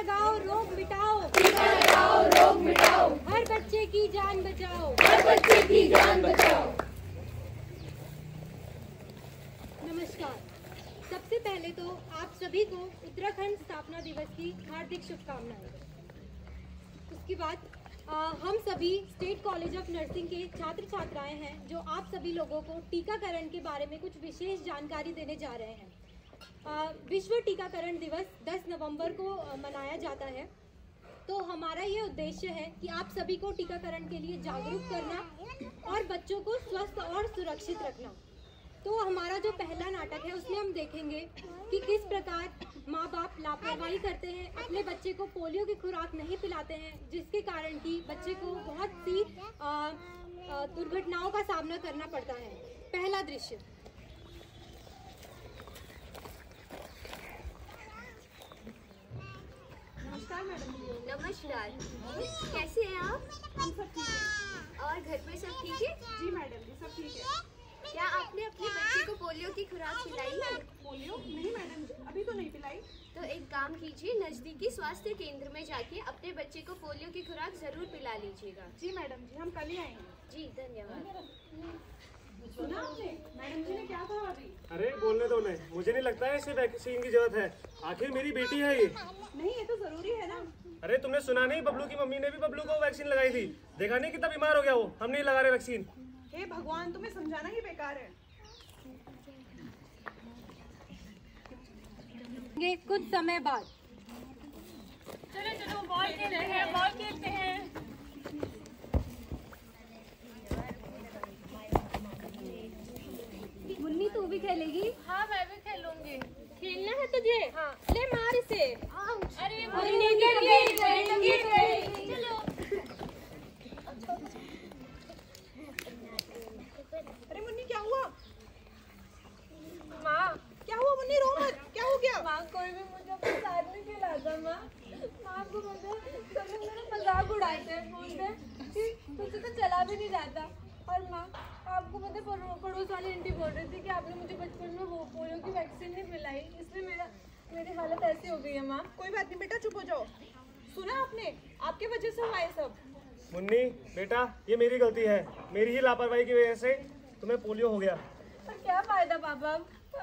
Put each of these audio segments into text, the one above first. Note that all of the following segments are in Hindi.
लगाओ रोग मिटाओ, टीका लगाओ रोग मिटाओ, हर बच्चे की जान बचाओ, हर बच्चे की जान बचाओ। नमस्कार। सबसे पहले तो आप सभी को उत्तराखंड स्थापना दिवस की हार्दिक शुभकामनाएं। उसके बाद हम सभी स्टेट कॉलेज ऑफ नर्सिंग के छात्र छात्राएं हैं जो आप सभी लोगों को टीकाकरण के बारे में कुछ विशेष जानकारी देने जा रहे हैं। विश्व टीकाकरण दिवस 10 नवंबर को मनाया जाता है। तो हमारा ये उद्देश्य है कि आप सभी को टीकाकरण के लिए जागरूक करना और बच्चों को स्वस्थ और सुरक्षित रखना। तो हमारा जो पहला नाटक है उसमें हम देखेंगे कि किस प्रकार माँ बाप लापरवाही करते हैं, अपने बच्चे को पोलियो की खुराक नहीं पिलाते हैं, जिसके कारण कि बच्चे को बहुत सी दुर्घटनाओं का सामना करना पड़ता है। पहला दृश्य। नमस्कार मैडम। नमस्कार, कैसे हैं आप? हम सब ठीक है। और घर पे सब ठीक है? जी मैडम जी, सब ठीक है। क्या आपने अपने बच्चे को पोलियो की खुराक पिलाई है? पोलियो नहीं मैडम जी, अभी तो नहीं पिलाई। तो एक काम कीजिए, नजदीकी स्वास्थ्य केंद्र में जाके अपने बच्चे को पोलियो की खुराक जरूर पिला लीजिएगा। जी मैडम जी, हम कल ही आएंगे। जी धन्यवाद। सुना आपने मैडम जी ने क्या कहा अभी? अरे बोलने दो उन्हें, मुझे नहीं लगता है इसे वैक्सीन की जरूरत है। आखिर मेरी बेटी है ये। नहीं, ये तो जरूरी है ना। अरे तुमने सुना नहीं, बबलू की मम्मी ने भी बबलू को वैक्सीन लगाई थी। देखा नहीं कितना बीमार हो गया वो। हम नहीं लगा रहे वैक्सीन। हे भगवान, तुम्हें समझाना ही बेकार है। कुछ समय बाद। चलो चलो बॉल खेलते हैं, बॉल खेलते हैं। मुन्नी तू भी खेलेगी? हाँ मैं भी खेलूंगी। खेलना है तुझे? हाँ। ले मार इसे। अरे मुन्नी गिर गई। चलो। अरे मुन्नी क्या हुआ? माँ, क्या हुआ मुन्नी, रो मत। क्या हो गया? माँ कोई भी मुझे अपने साथ नहीं खिलाता। माँ आपको पता है, सब लोग मेरा मजाक उड़ाते हैं, बोलते हैं कि तुझसे तो चला भी नहीं जाता। और माँ आपको पता है, पड़ोस वाली आंटी बोल रही थी कि आपने मुझे बचपन में वो पोलियो की वैक्सीन नहीं पिलाई, इसलिए मेरी हालत ऐसी हो गई है। माँ कोई बात नहीं बेटा, चुप हो जाओ। सुना आपने, आपके वजह से हुआ ये सब। मुन्नी बेटा, ये मेरी गलती है। मेरी ही लापरवाही की वजह से तुम्हें पोलियो हो गया। पर क्या फायदा पापा,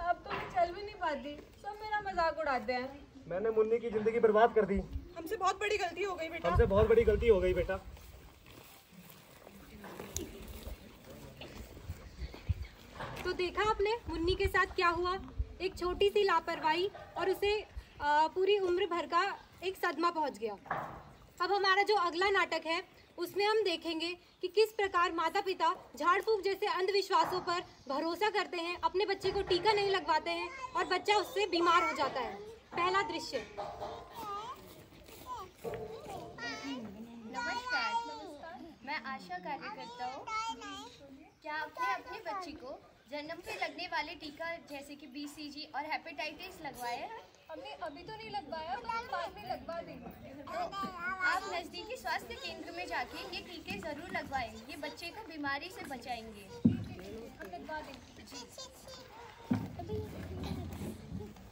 अब तो मैं चल भी नहीं पाती, सब मेरा मजाक उड़ाते हैं। मैंने मुन्नी की जिंदगी बर्बाद कर दी। हमसे बहुत बड़ी गलती हो गई बेटा। हमसे बहुत बड़ी गलती हो गई बेटा। तो देखा आपने मुन्नी के साथ क्या हुआ। एक छोटी सी लापरवाही और उसे पूरी उम्र भर का एक सदमा पहुंच गया। अब हमारा जो अगला नाटक है उसमें हम देखेंगे कि किस प्रकार माता पिता झाड़ फूक जैसे अंधविश्वासों पर भरोसा करते हैं, अपने बच्चे को टीका नहीं लगवाते हैं और बच्चा उससे बीमार हो जाता है। पहला दृश्य। नमस्कार, मैं आशा कार्यकर्ता हूँ। क्या आपने अपने बच्चे को जन्म से लगने वाले टीका जैसे कि BCG और हेपेटाइटिस लगवाया है? हमने अभी तो नहीं लगवाया, तो हम बाद में लगवा देंगे। तो आप नजदीकी स्वास्थ्य केंद्र में जाके ये टीके जरूर लगवाएं, ये बच्चे को बीमारी से बचाएंगे। हम लगवा देंगे।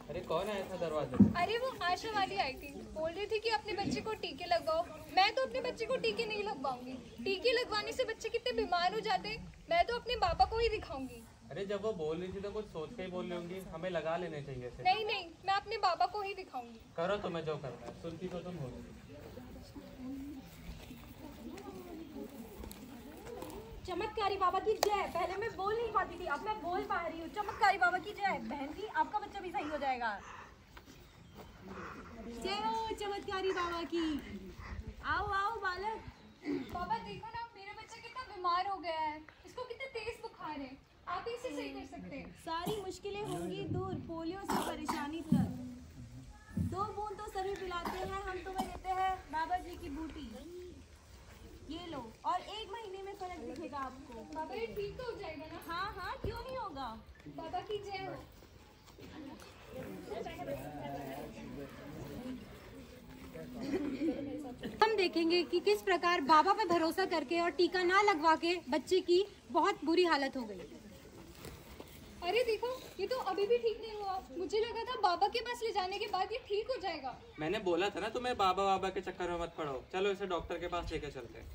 अरे कौन आया था दरवाजे? अरे वो आशा वाली आई थी, बोल रही थी कि अपने बच्चे को टीके लगवाओ। मैं तो अपने बच्चे को टीके नहीं लगवाऊंगी। टीके लगवाने से बच्चे कितने बीमार हो जाते हैं, मैं तो अपने पापा को ही दिखाऊंगी। अरे जब वो बोल रही थी तो कुछ सोच के ही बोल रही होंगी, हमें लगा लेने चाहिए थे। नहीं नहीं, मैं अपने पापा को ही दिखाऊंगी। करो तुम्हें जो करना है, सुनती तो तुम हो। चमत्कारी बाबा की जय। पहले मैं बोल नहीं पाती थी, अब मैं बोल पा रही हूँ। चमत्कारी बाबा की जय। बहन जी, आपका बच्चा भी सही हो जाएगा। जय हो चमत्कारी बाबा की। आओ आओ बालक। पापा देखो ना, मेरा बच्चा कितना बीमार हो गया है, इसको कितने तेज बुखार है। आप ही इसे सही कर सकते हैं। सारी मुश्किलें होंगी दूर, पोलियो से परेशानी तक। 2 बूंद तो सभी पिलाते हैं, हम तुम्हें देते हैं बाबा जी की बूटी। ये लो, और 1 महीने में फर्क दिखेगा आपको। पापा ये ठीक तो हो जाएगा ना? हाँ हाँ, क्यों नहीं होगा। पापा की जय हो। हम देखेंगे कि किस प्रकार बाबा पे भरोसा करके और टीका ना लगवा के बच्चे की बहुत बुरी हालत हो गई। अरे देखो, ये तो अभी भी ठीक नहीं हुआ। मुझे लगा था बाबा के पास ले जाने के बाद ये ठीक हो जाएगा। मैंने बोला था ना तुम्हें बाबा बाबा के चक्कर में मत पड़ो। चलो इसे डॉक्टर के पास लेके चलते हैं।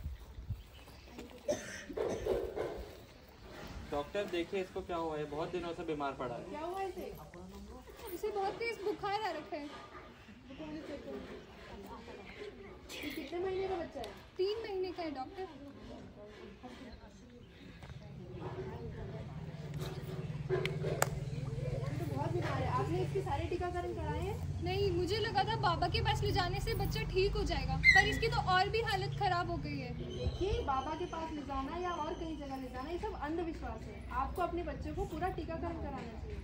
डॉक्टर देखिए इसको क्या हुआ है, बहुत दिनों से बीमार पड़ा है। क्या हुआ इसे? इसे बहुत तेज बुखार आ रखा है। ये कितने महीने का बच्चा है? 3 महीने का है डॉक्टर। तो बहुत बीमार है। आपने इसके सारे टीकाकरण कराए हैं? नहीं, मुझे लगा था बाबा के पास ले जाने से बच्चा ठीक हो जाएगा, पर इसकी तो और भी हालत खराब हो गई है। देखिए, बाबा के पास ले जाना या और कहीं जगह ले जाना, ये सब अंधविश्वास है। आपको अपने बच्चे को पूरा टीकाकरण कराना चाहिए।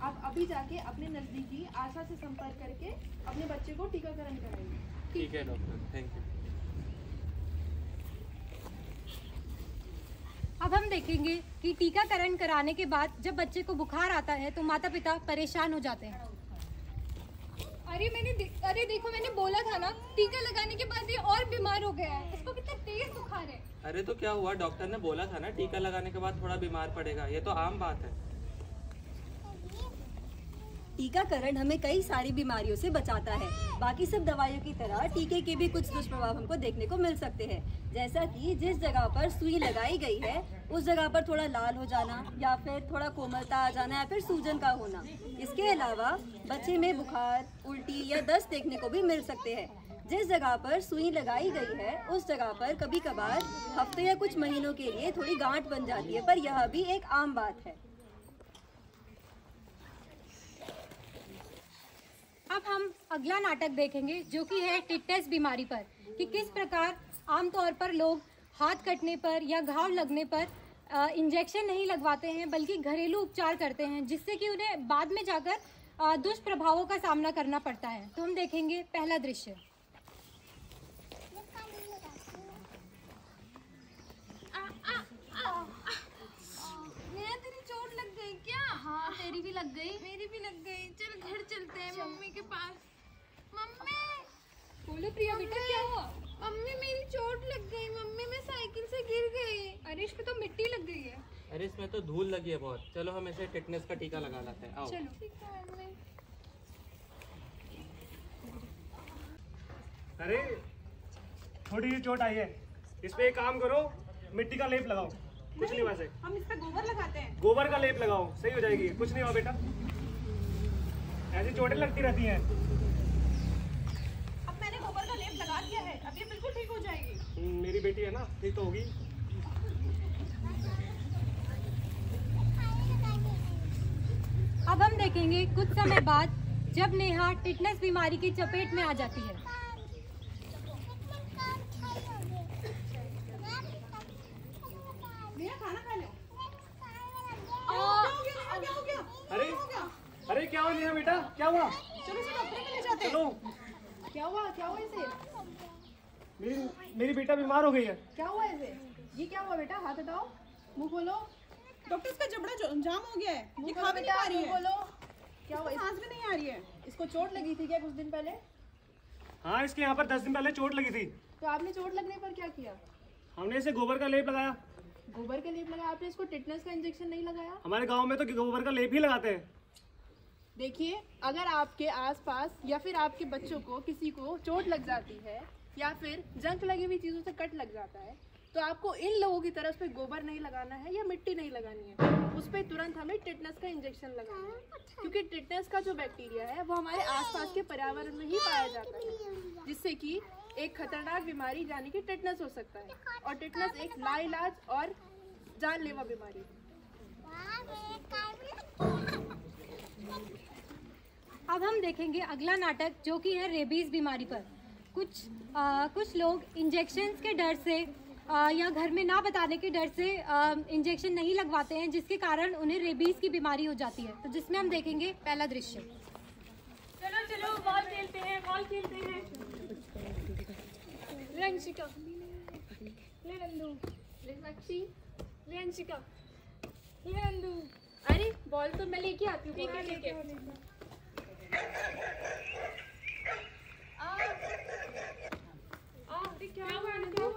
आप अभी जाके अपने नज़दीकी आशा से संपर्क करके अपने बच्चे को टीकाकरण कराइए। ठीक है डॉक्टर, थैंक यू। अब हम देखेंगे कि टीकाकरण कराने के बाद जब बच्चे को बुखार आता है तो माता पिता परेशान हो जाते हैं। अरे देखो, मैंने बोला था ना, टीका लगाने के बाद ये और बीमार हो गया है। इसको कितना तेज बुखार है। अरे तो क्या हुआ, डॉक्टर ने बोला था ना टीका लगाने के बाद थोड़ा बीमार पड़ेगा, ये तो आम बात है। टीकाकरण हमें कई सारी बीमारियों से बचाता है। बाकी सब दवाइयों की तरह टीके के भी कुछ दुष्प्रभाव हमको देखने को मिल सकते हैं, जैसा कि जिस जगह पर सुई लगाई गई है उस जगह पर थोड़ा लाल हो जाना, या फिर थोड़ा कोमलता आ जाना, या फिर सूजन का होना। इसके अलावा बच्चे में बुखार, उल्टी या दस्त देखने को भी मिल सकते हैं। जिस जगह पर सुई लगाई गई है उस जगह पर कभी कभार हफ्ते या कुछ महीनों के लिए थोड़ी गांठ बन जाती है, पर यह भी एक आम बात है। अब हम अगला नाटक देखेंगे जो कि है टिटनेस बीमारी पर, कि किस प्रकार आमतौर पर लोग हाथ कटने पर या घाव लगने पर इंजेक्शन नहीं लगवाते हैं बल्कि घरेलू उपचार करते हैं, जिससे कि उन्हें बाद में जाकर दुष्प्रभावों का सामना करना पड़ता है। तो हम देखेंगे पहला दृश्य। तेरी चोट लग गई क्या? हाँ, तेरी भी लग गई। मेरी भी लग गई। चल घर चलते हैं मम्मी के पास। मम्मी, बोलो प्रिया बेटा, क्या हुआ? मम्मी मेरी चोट लग गई। मम्मी, मैं साइकिल से गिर गई। अरे इसमें तो मिट्टी लग गई है। अरे इसमें तो धूल लगी है बहुत। चलो हम इसे टिटनेस का टीका लगा लाते हैं, आओ। चलो। ठीक है मम्मी। अरे थोड़ी सी चोट आई है, इस पे एक काम करो, मिट्टी का लेप लगाओ। कुछ नहीं वैसे, हम इस पे गोबर लगाते हैं। गोबर का लेप लगाओ, सही हो जाएगी। कुछ नहीं हुआ बेटा, ऐसी चोटें लगती रहती हैं। अब मैंने गोबर का लेप लगा दिया है, अब ये बिल्कुल ठीक हो जाएगी। मेरी बेटी है ना, ठीक तो होगी। अब हम देखेंगे कुछ समय बाद जब नेहा टिटनेस बीमारी की चपेट में आ जाती है। मेरा खाना खा लो। क्या हो गया? अरे क्या हुआ नेहा बेटा, क्या हुआ? चलो इसे डॉक्टर के ले जाते हैं। चलो, क्या हुआ इसे? मेरी बेटा बीमार हो गई है। क्या हुआ इसे? ये क्या हुआ बेटा? हाथ हटाओ, मुंह खोलो। डॉक्टर, इसका जबड़ा जाम हो गया है, ये मुंह खा भी नहीं पा रही है। बोलो, क्या हुआ? सांस भी नहीं आ रही है। इसको चोट लगी थी क्या कुछ दिन पहले? हाँ, इसके यहाँ पर 10 दिन पहले चोट लगी थी। तो आपने चोट लगने पर क्या किया? हमने इसे गोबर का लेप लगाया। गोबर का लेप लगाया? आपने इसको टिटनेस का इंजेक्शन नहीं लगाया? हमारे गांव में तो गोबर का लेप ही लगाते हैं। देखिए, अगर आपके आसपास या फिर आपके बच्चों को किसी को चोट लग जाती है या फिर जंग लगी हुई चीज़ों से कट लग जाता है, तो आपको इन लोगों की तरह उस पर गोबर नहीं लगाना है या मिट्टी नहीं लगानी है। उस पर तुरंत हमें टिटनेस का इंजेक्शन लगाना है, क्योंकि टिटनेस का जो बैक्टीरिया है वो हमारे आसपास के पर्यावरण में ही पाया जाता है, जिससे कि एक खतरनाक बीमारी यानी कि टिटनेस हो सकता है। और टिटनेस एक लाइलाज और जानलेवा बीमारी है। अब हम देखेंगे अगला नाटक जो कि है रेबीज बीमारी पर। कुछ लोग इंजेक्शन्स के डर से या घर में ना बताने के डर से इंजेक्शन नहीं लगवाते हैं, जिसके कारण उन्हें रेबीज की बीमारी हो जाती है। तो जिसमें हम देखेंगे पहला दृश्य। चलो चलो बॉल खेलते हैं, बॉल खेलते हैं। ले अंशिका, ले नंदू, ले साक्षी, ले अंशिका, ले नंदू। अरे बॉल तो मैं लेके आती हूँ। ठीक है ठीक है। क्या हुआ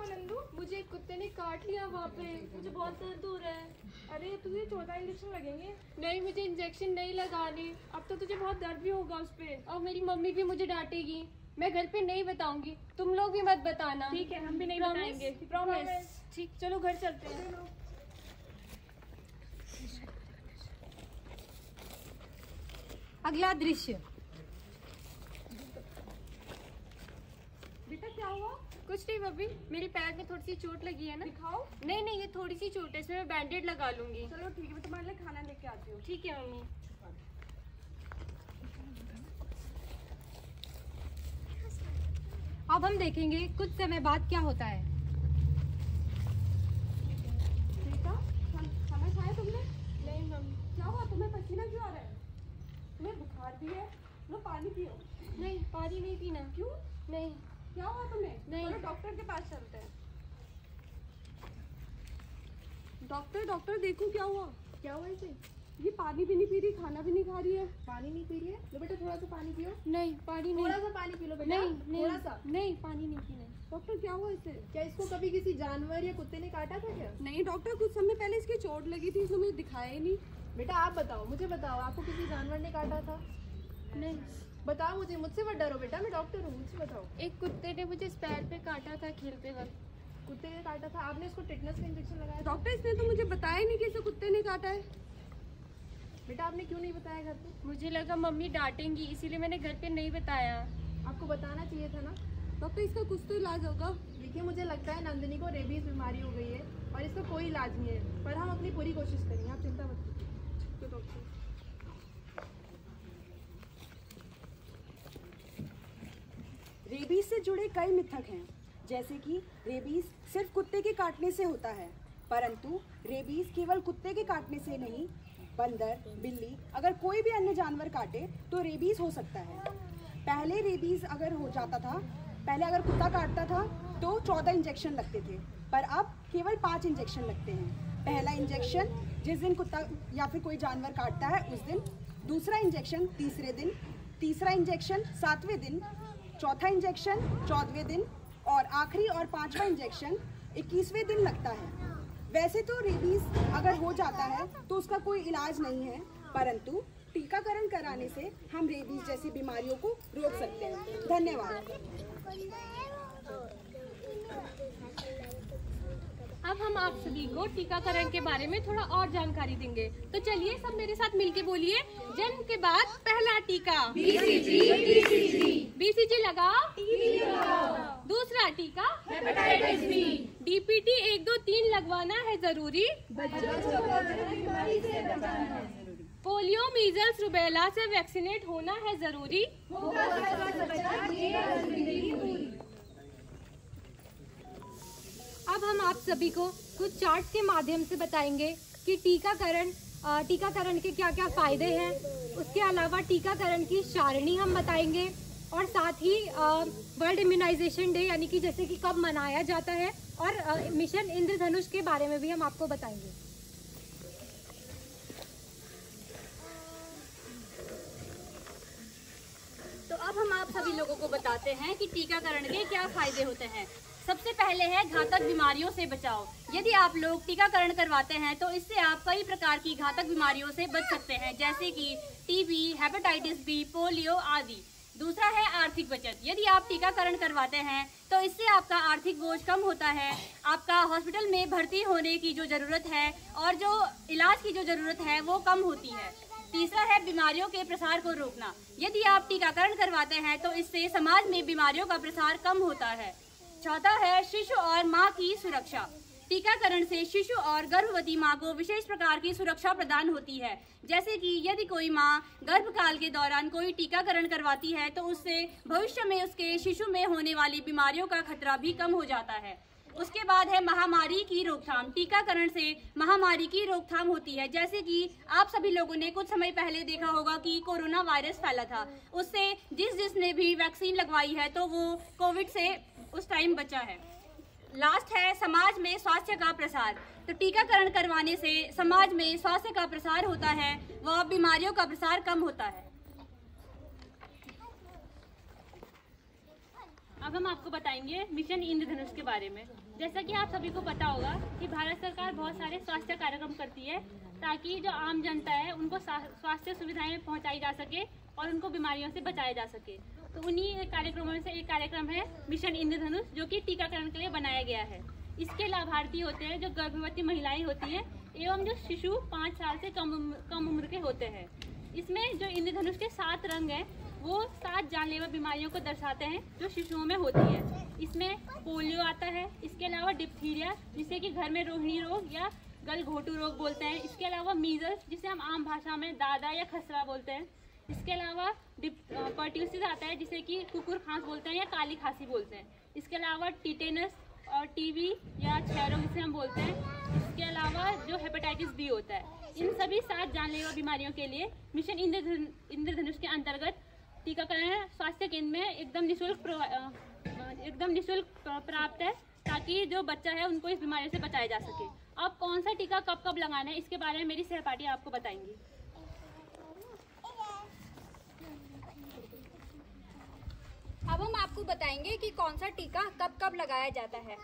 नंदू? मुझे एक कुत्ते कुत्ते ने काट लिया वहाँ पे, मुझे बहुत दर्द हो रहा है। अरे तुझे 14 इंजेक्शन लगेंगे। नहीं, मुझे इंजेक्शन नहीं लगाने, अब तो तुझे बहुत दर्द भी होगा उस पर। और मेरी मम्मी भी मुझे डांटेगी। मैं घर पे नहीं बताऊंगी, तुम लोग भी मत बताना। ठीक है, हम भी नहीं Promise? बताएंगे। Promise? ठीक, चलो घर चलते हैं। अगला दृश्य। बेटा क्या हुआ? कुछ नहीं बब्बी, मेरे पैर में थोड़ी सी चोट लगी है ना। दिखाओ। नहीं नहीं, ये थोड़ी सी चोट है, इसमें मैं बैंडेड लगा लूंगी। चलो ठीक है, मैं तुम्हारे लिए खाना लेके आती हूँ। ठीक है मम्मी। अब हम देखेंगे कुछ समय बाद क्या होता है। बेटा खाना खाया तुमने? नहीं मम्मी। क्या हुआ, तुम्हें पसीना क्यों आ रहा है? तुम्हें बुखार भी है? लो पानी पियो। नहीं, पानी नहीं पीना। क्यों? नहीं। क्या हुआ तुम्हें? नहीं। चलो डॉक्टर के पास चलते हैं। डॉक्टर देखो क्या हुआ? क्या हुआ इसे? ये पानी भी नहीं पी रही, खाना भी नहीं खा रही है। पानी नहीं पी रही है? लो बेटा थोड़ा सा पानी पियो। नहीं, पानी नहीं। थोड़ा सा पानी पी लो बेटा। नहीं नहीं, थोड़ा सा। नहीं, पानी नहीं पीना। डॉक्टर क्या हुआ इसे? क्या इसको कभी किसी जानवर या कुत्ते ने काटा था क्या? नहीं डॉक्टर, कुछ समय पहले इसकी चोट लगी थी, इसने मुझे दिखाया ही नहीं। बेटा आप बताओ, मुझे बताओ, आपको किसी जानवर ने काटा था? नहीं। बताओ मुझे, मुझसे मत डरो बेटा, मैं डॉक्टर हूँ, मुझसे बताओ। एक कुत्ते ने मुझे इस पैर पे काटा था खेलते वक्त। कुत्ते ने काटा था? आपने इसको टिटनस का इंजेक्शन लगाया? डॉक्टर इसने तो मुझे बताया ही नहीं कि इसे कुत्ते ने काटा है। बेटा आपने क्यों नहीं बताया घर पे? मुझे लगा मम्मी डांटेंगी, इसीलिए मैंने घर पे नहीं बताया। आपको बताना चाहिए था ना। डॉक्टर इसका कुछ तो इलाज होगा। देखिए मुझे लगता है नंदिनी को रेबीज बीमारी हो गई है और इसका कोई इलाज नहीं है, पर हम अपनी पूरी कोशिश करेंगे, आप चिंता मत कीजिए। तो डॉक्टर रेबीज से जुड़े कई मिथक हैं, जैसे कि रेबीज सिर्फ कुत्ते के काटने से होता है, परंतु रेबीज केवल कुत्ते के काटने से नहीं, बंदर, बिल्ली, अगर कोई भी अन्य जानवर काटे तो रेबीज हो सकता है। पहले रेबीज अगर हो जाता था, पहले अगर कुत्ता काटता था तो 14 इंजेक्शन लगते थे, पर अब केवल 5 इंजेक्शन लगते हैं। पहला इंजेक्शन जिस दिन कुत्ता या फिर कोई जानवर काटता है उस दिन, दूसरा इंजेक्शन तीसरे दिन, तीसरा इंजेक्शन 7वें दिन, चौथा इंजेक्शन 14वें दिन और आखिरी और 5वां इंजेक्शन 21वें दिन लगता है। वैसे तो रेबीज अगर हो जाता है तो उसका कोई इलाज नहीं है, परंतु टीकाकरण कराने से हम रेबीज जैसी बीमारियों को रोक सकते हैं। धन्यवाद। अब हम आप सभी को टीकाकरण के बारे में थोड़ा और जानकारी देंगे, तो चलिए सब मेरे साथ मिलके बोलिए। जन्म के बाद पहला टीका बीसीजी लगाओ, टीबी लगाओ। दूसरा टीका हेपेटाइटिस बी, डीपीटी 1, 2, 3 लगवाना है जरूरी। पोलियो, मीजल्स, रुबेला से वैक्सीनेट होना है जरूरी। अब हम आप सभी को कुछ चार्ट के माध्यम से बताएंगे कि टीकाकरण के क्या क्या फायदे हैं। उसके अलावा टीकाकरण की सारणी हम बताएंगे और साथ ही वर्ल्ड इम्यूनाइजेशन डे यानी कि जैसे कि कब मनाया जाता है और मिशन इंद्रधनुष के बारे में भी हम आपको बताएंगे। तो अब हम आप सभी लोगों को बताते हैं कि टीकाकरण के क्या फायदे होते हैं। सबसे पहले है घातक बीमारियों से बचाव। यदि आप लोग टीकाकरण करवाते हैं तो इससे आप कई प्रकार की घातक बीमारियों से बच सकते हैं, जैसे कि टीबी, हेपेटाइटिस बी, पोलियो आदि। दूसरा है आर्थिक बचत। यदि आप टीकाकरण करवाते हैं तो इससे आपका आर्थिक बोझ कम होता है, आपका हॉस्पिटल में भर्ती होने की जो ज़रूरत है और जो इलाज की जो ज़रूरत है वो कम होती है। तीसरा है बीमारियों के प्रसार को रोकना। यदि आप टीकाकरण करवाते हैं तो इससे समाज में बीमारियों का प्रसार कम होता है। चौथा है शिशु और माँ की सुरक्षा। टीकाकरण से शिशु और गर्भवती माँ को विशेष प्रकार की सुरक्षा प्रदान होती है, जैसे कि यदि कोई माँ गर्भकाल के दौरान कोई टीकाकरण करवाती है तो उससे भविष्य में उसके शिशु में होने वाली बीमारियों का खतरा भी कम हो जाता है। उसके बाद है महामारी की रोकथाम। टीकाकरण से महामारी की रोकथाम होती है, जैसे कि आप सभी लोगों ने कुछ समय पहले देखा होगा कि कोरोना वायरस फैला था, उससे जिसने भी वैक्सीन लगवाई है तो वो कोविड से उस टाइम बचा है। लास्ट है समाज में स्वास्थ्य का प्रसार। तो टीकाकरण करवाने से समाज में स्वास्थ्य का प्रसार होता है व बीमारियों का प्रसार कम होता है। अब हम आपको बताएंगे मिशन इंद्रधनुष के बारे में। जैसा कि आप सभी को पता होगा कि भारत सरकार बहुत सारे स्वास्थ्य कार्यक्रम करती है ताकि जो आम जनता है उनको स्वास्थ्य सुविधाएं पहुंचाई जा सके और उनको बीमारियों से बचाया जा सके। तो उन्हीं कार्यक्रमों में से एक कार्यक्रम है मिशन इंद्रधनुष, जो कि टीकाकरण के लिए बनाया गया है। इसके लाभार्थी होते हैं जो गर्भवती महिलाएं होती हैं एवं जो शिशु 5 साल से कम उम्र के होते हैं। इसमें जो इंद्रधनुष के 7 रंग हैं वो 7 जानलेवा बीमारियों को दर्शाते हैं जो शिशुओं में होती है। इसमें पोलियो आता है, इसके अलावा डिप्थीरिया जिसे कि घर में रोहिणी रोग या गलघोटू रोग बोलते हैं, इसके अलावा मीजल्स जिसे हम आम भाषा में दादा या खसरा बोलते हैं, इसके अलावा पर्ट्यूसिस आता है जिसे कि कुकुर खांस बोलते हैं या काली खांसी बोलते हैं, इसके अलावा टिटेनस और टीबी या क्षय रोग जिसे हम बोलते हैं, इसके अलावा जो हेपेटाइटिस बी होता है। इन सभी 7 जानलेवा बीमारियों के लिए मिशन इंद्रधनुष के अंतर्गत टीकाकरण स्वास्थ्य केंद्र में एकदम निःशुल्क प्राप्त है ताकि जो बच्चा है उनको इस बीमारी से बचाया जा सके। अब कौन सा टीका कब कब लगाना है इसके बारे में मेरी सहपाठी आपको बताएंगी। अब हम आपको बताएंगे कि कौन सा टीका कब कब लगाया जाता है।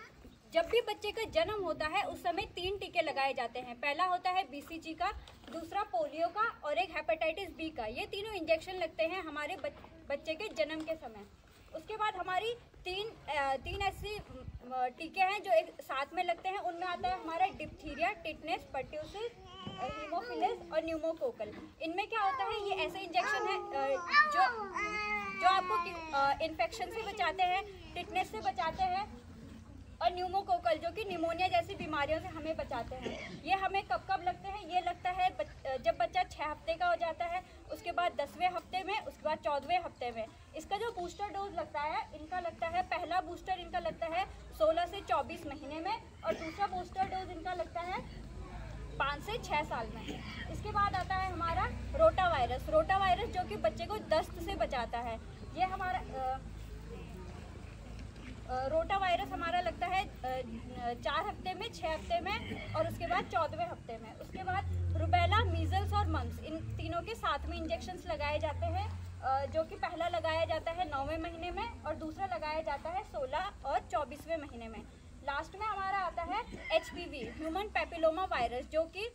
जब भी बच्चे का जन्म होता है उस समय 3 टीके लगाए जाते हैं। पहला होता है BCG का, दूसरा पोलियो का और एक हेपेटाइटिस बी का। ये तीनों इंजेक्शन लगते हैं हमारे बच्चे के जन्म के समय। उसके बाद हमारी तीन ऐसे टीके हैं जो एक साथ में लगते हैं। उनमें आता है हमारा डिप्थीरिया, टिटनेस, पर्ट्यूसिस, हीमोफिलस और न्यूमोकोकल। इनमें क्या होता है, ये ऐसे इंजेक्शन है जो आपको इन्फेक्शन से बचाते हैं, टिटनेस से बचाते हैं और न्यूमोकोकल जो कि निमोनिया जैसी बीमारियों से हमें बचाते हैं। ये हमें कब कब लगते हैं, ये लगता है जब बच्चा 6 हफ्ते का हो जाता है, उसके बाद 10वें हफ्ते में, उसके बाद 14वें हफ्ते में। इसका जो बूस्टर डोज लगता है, इनका लगता है पहला बूस्टर इनका लगता है 16 से 24 महीने में और दूसरा बूस्टर डोज इनका लगता है 5 से 6 साल में। इसके बाद आता है हमारा रोटा वायरस जो कि बच्चे को दस्त से बचाता है। ये हमारा रोटा वायरस हमारा लगता है 4 हफ्ते में, 6 हफ्ते में और उसके बाद 14वें हफ्ते में। उसके बाद रुबेला, मीजल्स और मम्स, इन तीनों के साथ में इंजेक्शंस लगाए जाते हैं जो कि पहला लगाया जाता है 9वें महीने में और दूसरा लगाया जाता है 16 और 24वें महीने में। लास्ट में हमारा आता है HPV, ह्यूमन पैपिलोमा वायरस, जो कि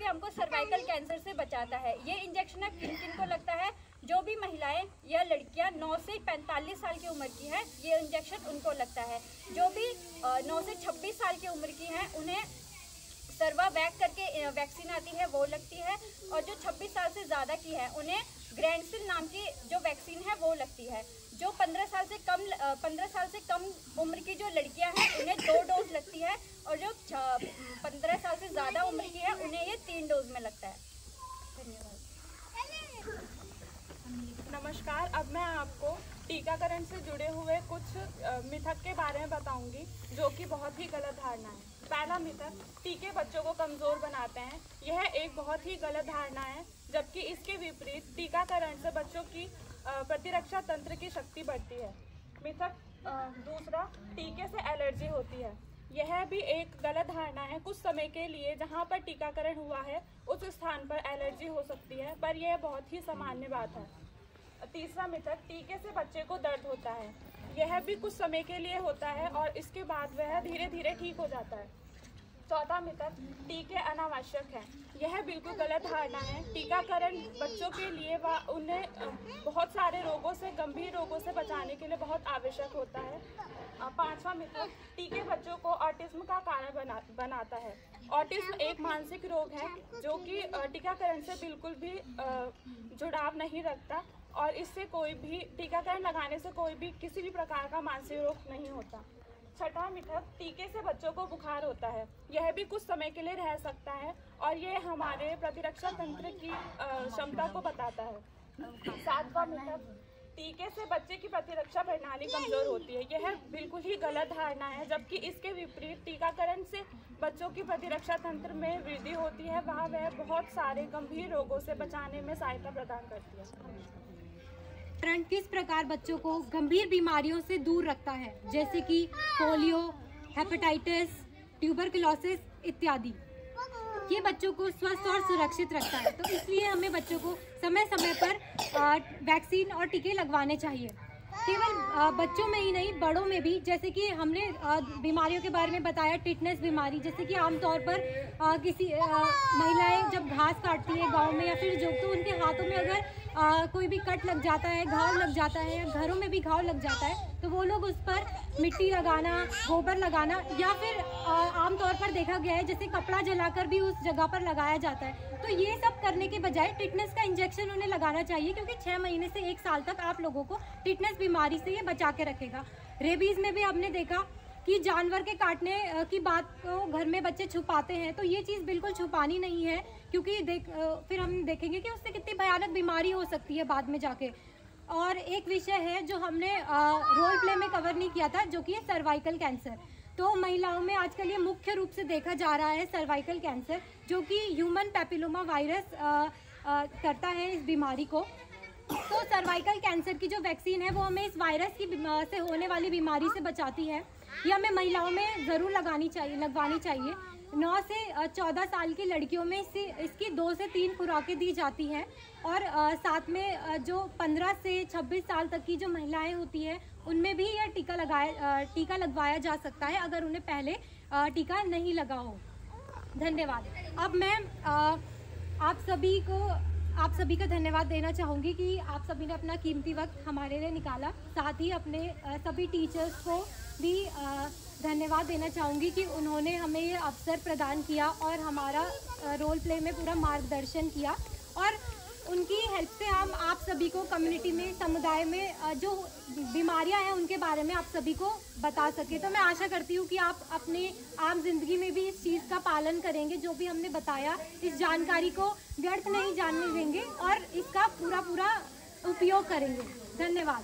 हमको सर्वाइकल कैंसर से बचाता है। ये इंजेक्शन किन को लगता है, जो भी महिलाएं या लड़कियां 9 से 45 साल की उम्र की हैं, ये इंजेक्शन उनको लगता है। जो भी 9 से 26 साल की उम्र की हैं उन्हें सर्वावैक करके वैक्सीन आती है वो लगती है और जो 26 साल से ज़्यादा की है उन्हें ग्रैंडसिल नाम की जो वैक्सीन है वो लगती है। जो 15 साल से कम उम्र की जो लड़कियां हैं उन्हें 2 डोज लगती है और जो 15 साल से ज़्यादा उम्र की है उन्हें ये 3 डोज में लगता है। धन्यवाद। नमस्कार, अब मैं आपको टीकाकरण से जुड़े हुए कुछ मिथक के बारे में बताऊंगी जो कि बहुत ही गलत धारणा है। पहला मिथक, टीके बच्चों को कमज़ोर बनाते हैं। यह एक बहुत ही गलत धारणा है, जबकि इसके विपरीत टीकाकरण से बच्चों की प्रतिरक्षा तंत्र की शक्ति बढ़ती है। मिथक दूसरा, टीके से एलर्जी होती है। यह भी एक गलत धारणा है। कुछ समय के लिए जहां पर टीकाकरण हुआ है उस स्थान पर एलर्जी हो सकती है, पर यह बहुत ही सामान्य बात है। तीसरा मिथक, टीके से बच्चे को दर्द होता है। यह भी कुछ समय के लिए होता है और इसके बाद वह धीरे धीरे ठीक हो जाता है। चौथा मिथक, टीके अनावश्यक हैं। यह बिल्कुल गलत धारणा है। टीकाकरण बच्चों के लिए व उन्हें बहुत सारे रोगों से, गंभीर रोगों से बचाने के लिए बहुत आवश्यक होता है। पांचवा मिथक, टीके बच्चों को ऑटिज्म का कारण बनाता है। ऑटिज्म एक मानसिक रोग है जो कि टीकाकरण से बिल्कुल भी जुड़ाव नहीं रखता और इससे कोई भी टीकाकरण लगाने से कोई भी किसी भी प्रकार का मानसिक रोग नहीं होता। छठा मिथक, टीके से बच्चों को बुखार होता है। यह भी कुछ समय के लिए रह सकता है और ये हमारे प्रतिरक्षा तंत्र की क्षमता को बताता है। सातवां मिथक, टीके से बच्चे की प्रतिरक्षा प्रणाली कमजोर होती है। यह बिल्कुल ही गलत धारणा है, जबकि इसके विपरीत टीकाकरण से बच्चों की प्रतिरक्षा तंत्र में वृद्धि होती है। वह बहुत सारे गंभीर रोगों से बचाने में सहायता प्रदान करती है। टीकाकरण किस प्रकार बच्चों को गंभीर बीमारियों से दूर रखता है, जैसे कि पोलियो, हेपेटाइटिस, ट्यूबरकुलोसिस इत्यादि। ये बच्चों को स्वस्थ और सुरक्षित रखता है, तो इसलिए हमें बच्चों को समय समय पर वैक्सीन और टीके लगवाने चाहिए। केवल बच्चों में ही नहीं, बड़ों में भी। जैसे कि हमने बीमारियों के बारे में बताया, टिटनेस बीमारी, जैसे कि आमतौर पर किसी महिलाएं जब घास काटती है गांव में या फिर जो, तो उनके हाथों में अगर कोई भी कट लग जाता है, घाव लग जाता है, या घरों में भी घाव लग जाता है, तो वो लोग उस पर मिट्टी लगाना, गोबर लगाना, या फिर आमतौर पर देखा गया है जैसे कपड़ा जलाकर भी उस जगह पर लगाया जाता है। तो ये सब करने के बजाय टिटनेस का इंजेक्शन उन्हें लगाना चाहिए, क्योंकि 6 महीने से 1 साल तक आप लोगों को टिटनेस बीमारी से ये बचा के रखेगा। रेबीज में भी हमने देखा कि जानवर के काटने की बात को घर में बच्चे छुपाते हैं, तो ये चीज़ बिल्कुल छुपानी नहीं है, क्योंकि फिर हम देखेंगे कि उससे कितनी भयानक बीमारी हो सकती है बाद में जाके। और एक विषय है जो हमने रोल प्ले में कवर नहीं किया था, जो कि है सर्वाइकल कैंसर। तो महिलाओं में आजकल ये मुख्य रूप से देखा जा रहा है सर्वाइकल कैंसर, जो कि ह्यूमन पैपिलोमा वायरस करता है इस बीमारी को। तो सर्वाइकल कैंसर की जो वैक्सीन है वो हमें इस वायरस की से होने वाली बीमारी से बचाती है। ये हमें महिलाओं में ज़रूर लगवानी चाहिए। 9 से 14 साल की लड़कियों में इसकी 2 से 3 खुराकें दी जाती हैं, और साथ में जो 15 से 26 साल तक की जो महिलाएं होती हैं उनमें भी यह टीका लगवाया जा सकता है, अगर उन्हें पहले टीका नहीं लगा हो। धन्यवाद। अब मैं आप सभी का धन्यवाद देना चाहूँगी कि आप सभी ने अपना कीमती वक्त हमारे लिए निकाला। साथ ही अपने सभी टीचर्स को भी धन्यवाद देना चाहूँगी कि उन्होंने हमें ये अवसर प्रदान किया और हमारा रोल प्ले में पूरा मार्गदर्शन किया, और उनकी हेल्प से हम आप सभी को कम्युनिटी में, समुदाय में जो बीमारियां हैं उनके बारे में आप सभी को बता सके। तो मैं आशा करती हूँ कि आप अपने आम जिंदगी में भी इस चीज़ का पालन करेंगे, जो भी हमने बताया, इस जानकारी को व्यर्थ नहीं जाने देंगे और इसका पूरा उपयोग करेंगे। धन्यवाद।